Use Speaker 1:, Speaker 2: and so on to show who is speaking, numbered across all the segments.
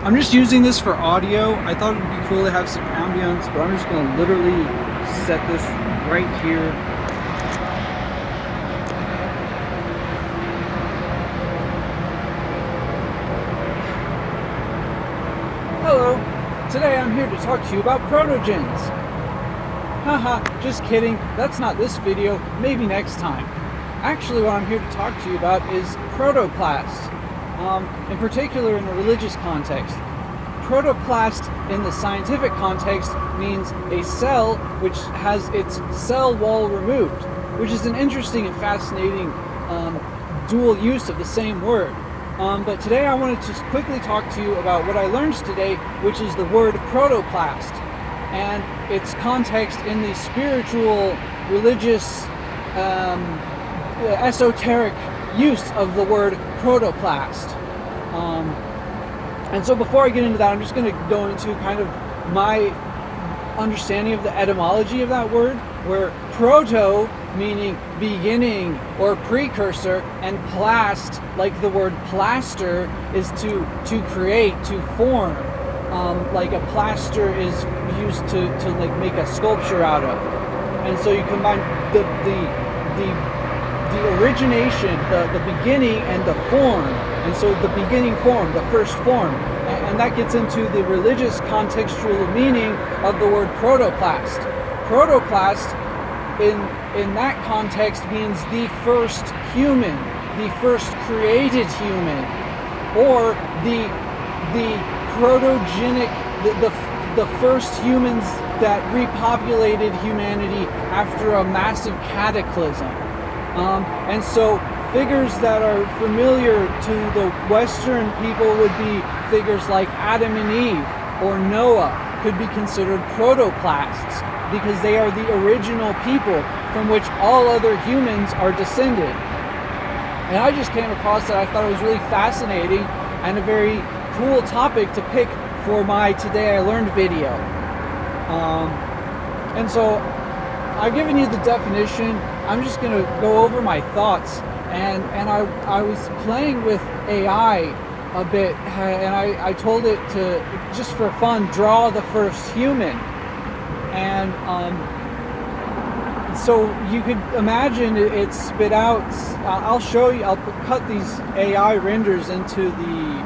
Speaker 1: I'm just using this for audio. I thought it would be cool to have some ambience, but I'm just going to literally set this right here. Hello, today I'm here to talk to you about protogens. Haha, just kidding, that's not this video, maybe next time. Actually, what I'm here to talk to you about is protoplast. In particular in the religious context. Protoplast in the scientific context means a cell which has its cell wall removed, which is an interesting and fascinating dual use of the same word. But today I wanted to just quickly talk to you about what I learned today, which is the word protoplast and its context in the spiritual, religious, esoteric use of the word protoplast. And so before I get into that, I'm just going to go into kind of my understanding of the etymology of that word, where proto meaning beginning or precursor, and plast, like the word plaster, is to create, to form. Like a plaster is used to like make a sculpture out of. And so you combine the origination, the beginning, and the form. And so the beginning form, the first form. And that gets into the religious contextual meaning of the word protoplast. Protoplast in that context means the first human, the first created human, or the protogenic, the first humans that repopulated humanity after a massive cataclysm. And so figures that are familiar to the Western people would be figures like Adam and Eve or Noah could be considered protoplasts because they are the original people from which all other humans are descended. And I just came across that. I thought it was really fascinating and a very cool topic to pick for my Today I Learned video. And so I've given you the definition. I'm just going to go over my thoughts. And I was playing with AI a bit, and I told it to, just for fun, draw the first human. And so you could imagine it spit out, I'll show you, I'll cut these AI renders into the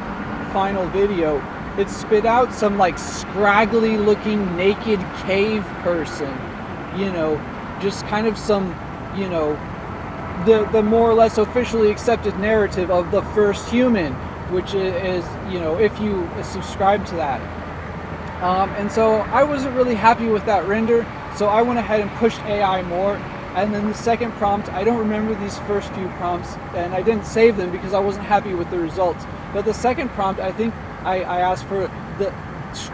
Speaker 1: final video. It spit out some like scraggly looking naked cave person, you know, just kind of some, you know, the more or less officially accepted narrative of the first human, which is, you know, if you subscribe to that. And so I wasn't really happy with that render, so I went ahead and pushed AI more. And then the second prompt, I don't remember these first few prompts, and I didn't save them because I wasn't happy with the results. But the second prompt, I think I asked for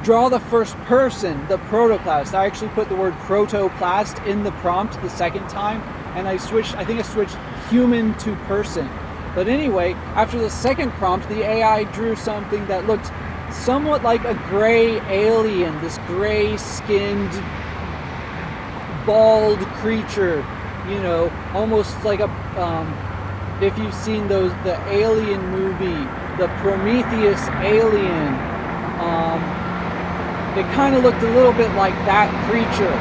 Speaker 1: draw the first person, the protoplast. I actually put the word protoplast in the prompt the second time, and I think I switched human to person. But anyway, after the second prompt, the AI drew something that looked somewhat like a gray alien, this gray-skinned, bald creature, you know, almost like a, if you've seen the Alien movie, the Prometheus alien, it kind of looked a little bit like that creature.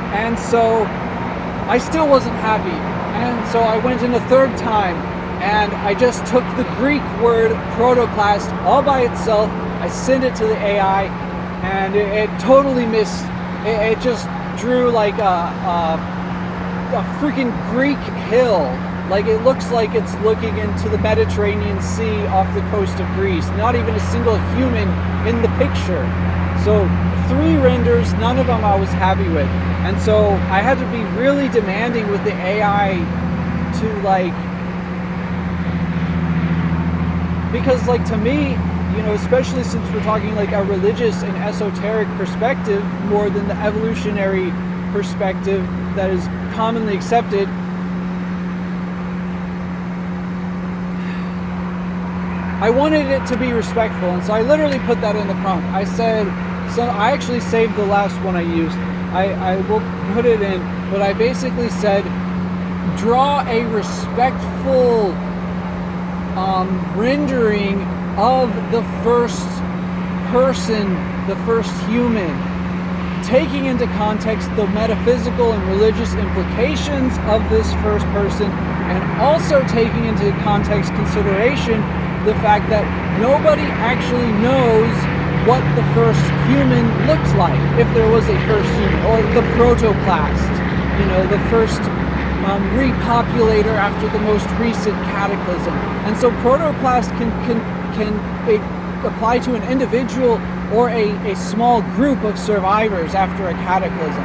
Speaker 1: And so I still wasn't happy. And so I went in a third time and I just took the Greek word protoplast all by itself. I sent it to the AI and it totally missed. It just drew like a freaking Greek hill. Like it looks like it's looking into the Mediterranean Sea off the coast of Greece. Not even a single human in the picture. So 3 renders, none of them I was happy with. And so I had to be really demanding with the AI to like, because like to me, you know, especially since we're talking like a religious and esoteric perspective more than the evolutionary perspective that is commonly accepted, I wanted it to be respectful, and so I literally put that in the prompt. I said, so I actually saved the last one I used. I will put it in, but I basically said, draw a respectful rendering of the first person, the first human, taking into context the metaphysical and religious implications of this first person, and also taking into context consideration the fact that nobody actually knows what the first human looked like, if there was a first human, or the protoplast, the first repopulator after the most recent cataclysm. And so protoplast can apply to an individual or a small group of survivors after a cataclysm.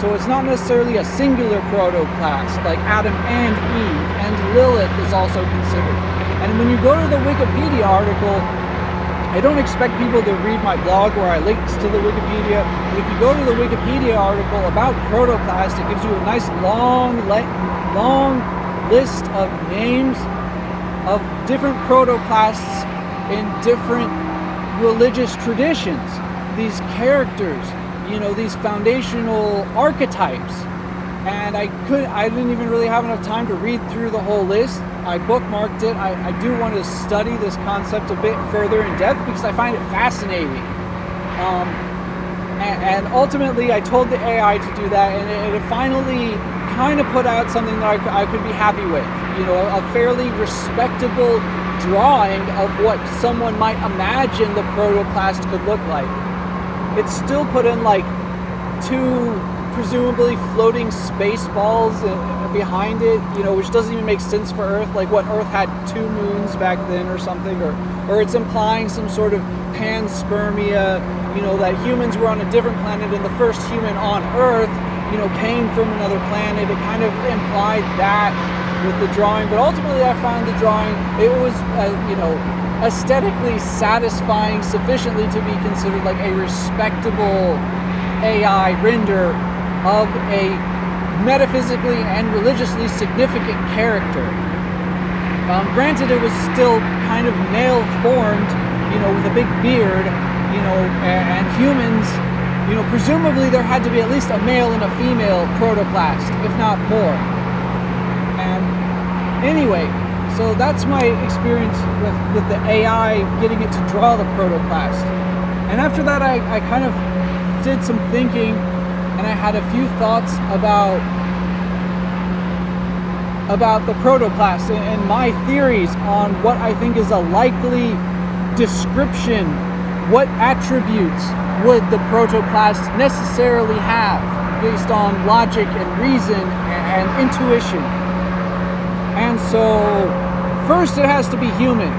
Speaker 1: So it's not necessarily a singular protoplast like Adam and Eve, and Lilith is also considered. And when you go to the Wikipedia article, I don't expect people to read my blog where I links to the Wikipedia. But if you go to the Wikipedia article about protoplast, it gives you a nice long list of names of different protoplasts in different religious traditions. These characters, these foundational archetypes. And I didn't even really have enough time to read through the whole list. I bookmarked it. I do want to study this concept a bit further in depth because I find it fascinating. And ultimately, I told the AI to do that, and it finally kind of put out something that I could be happy with. A fairly respectable drawing of what someone might imagine the protoplast could look like. It still put in like two presumably floating space balls behind it, which doesn't even make sense for Earth. Like, what, Earth had 2 moons back then or something, or it's implying some sort of panspermia, that humans were on a different planet and the first human on Earth, came from another planet. It kind of implied that with the drawing, but ultimately I found the drawing, it was, aesthetically satisfying sufficiently to be considered like a respectable AI render of a metaphysically and religiously significant character. Granted, it was still kind of male-formed, with a big beard, and humans, presumably there had to be at least a male and a female protoplast, if not more. And anyway, so that's my experience with the AI getting it to draw the protoplast. And after that, I kind of did some thinking, and I had a few thoughts about the protoplast and my theories on what I think is a likely description. What attributes would the protoplast necessarily have based on logic and reason and intuition? And so first it has to be human.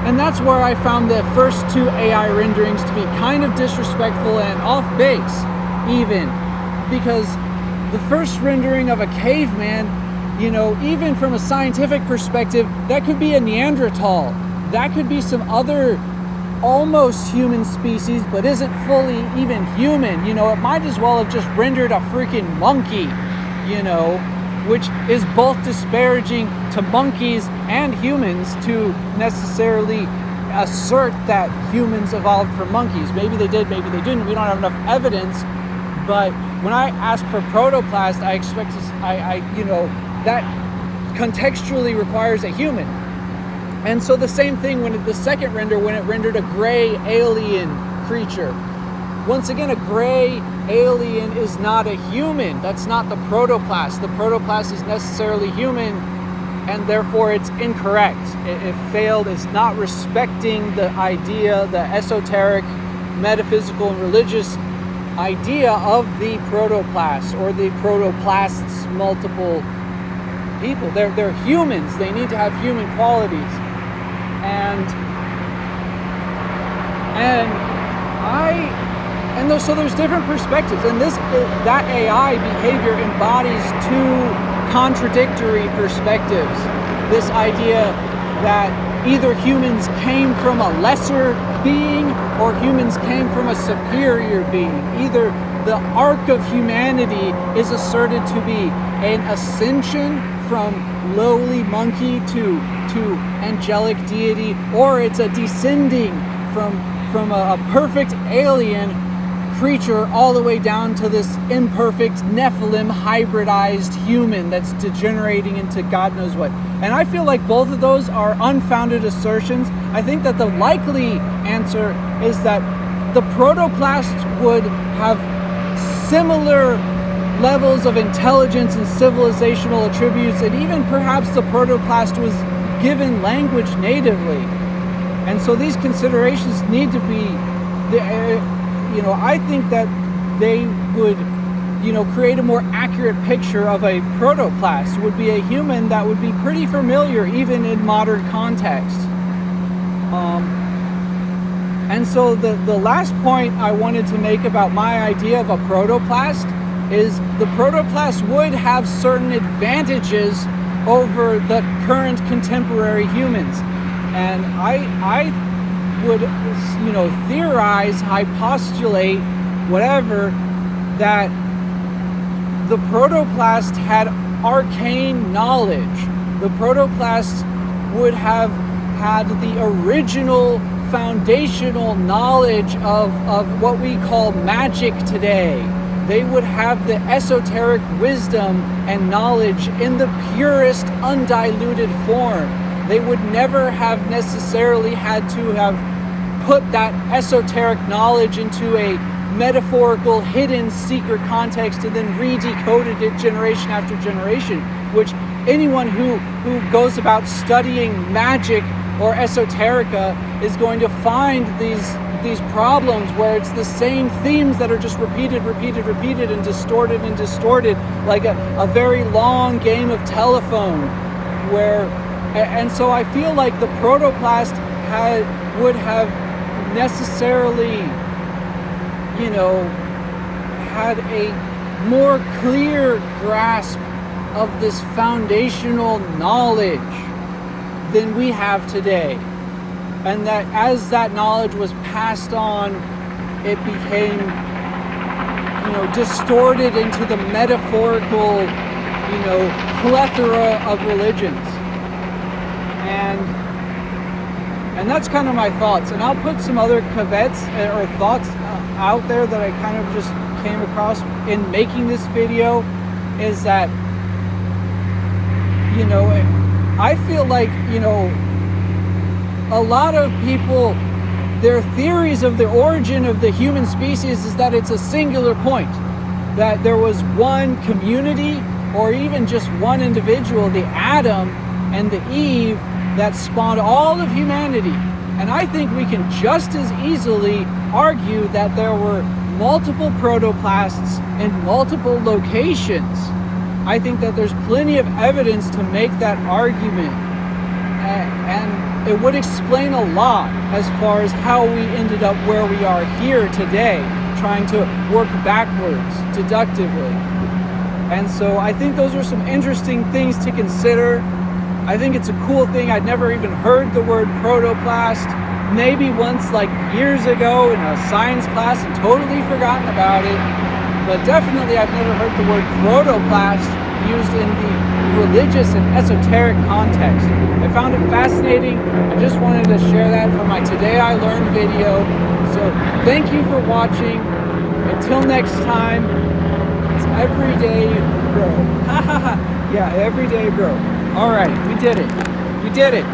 Speaker 1: And that's where I found the first 2 AI renderings to be kind of disrespectful and off base, even. Because the first rendering of a caveman, even from a scientific perspective, that could be a Neanderthal. That could be some other almost human species, but isn't fully even human. It might as well have just rendered a freaking monkey, which is both disparaging to monkeys and humans to necessarily assert that humans evolved from monkeys. Maybe they did, maybe they didn't. We don't have enough evidence. But when I ask for protoplast, I expect that contextually requires a human. And so the same thing when the second render, when it rendered a gray alien creature. Once again, a gray alien is not a human. That's not the protoplast. The protoplast is necessarily human, and therefore it's incorrect. It failed. It's not respecting the idea, the esoteric, metaphysical, and religious idea of the protoplast, or the protoplast's multiple people. They're humans. They need to have human qualities. So there's different perspectives, and that AI behavior embodies 2 contradictory perspectives. This idea that either humans came from a lesser being or humans came from a superior being. Either the arc of humanity is asserted to be an ascension from lowly monkey to angelic deity, or it's a descending from a perfect alien creature all the way down to this imperfect Nephilim hybridized human that's degenerating into God knows what. And I feel like both of those are unfounded assertions. I think that the likely answer is that the protoplast would have similar levels of intelligence and civilizational attributes, and even perhaps the protoplast was given language natively. And so these considerations need to be, I think that they would, create a more accurate picture of a protoplast. Would be a human that would be pretty familiar even in modern context. And so the last point I wanted to make about my idea of a protoplast is the protoplast would have certain advantages over the current contemporary humans. And I would, theorize, hypostulate, whatever, that the protoplast had arcane knowledge. The protoplast would have had the original foundational knowledge of what we call magic today. They would have the esoteric wisdom and knowledge in the purest, undiluted form. They would never have necessarily had to have put that esoteric knowledge into a metaphorical, hidden, secret context and then re-decoded it generation after generation, which anyone who goes about studying magic or esoterica is going to find these problems where it's the same themes that are just repeated and distorted like a very long game of telephone. And so I feel like the protoplast would have necessarily, had a more clear grasp of this foundational knowledge than we have today. And that as that knowledge was passed on, it became, distorted into the metaphorical, plethora of religions. And that's kind of my thoughts. And I'll put some other cavets or thoughts out there that I kind of just came across in making this video, is that, I feel like, a lot of people, their theories of the origin of the human species is that it's a singular point, that there was one community or even just one individual, the Adam and the Eve, that spawned all of humanity. And I think we can just as easily argue that there were multiple protoplasts in multiple locations. I think that there's plenty of evidence to make that argument. And it would explain a lot as far as how we ended up where we are here today, trying to work backwards deductively. And so I think those are some interesting things to consider. I think it's a cool thing. I'd never even heard the word protoplast, maybe once like years ago in a science class and totally forgotten about it. But definitely I've never heard the word protoplast used in the religious and esoteric context. I found it fascinating. I just wanted to share that for my Today I Learned video. So thank you for watching. Until next time, it's everyday bro. Yeah, everyday bro. All right, we did it. We did it.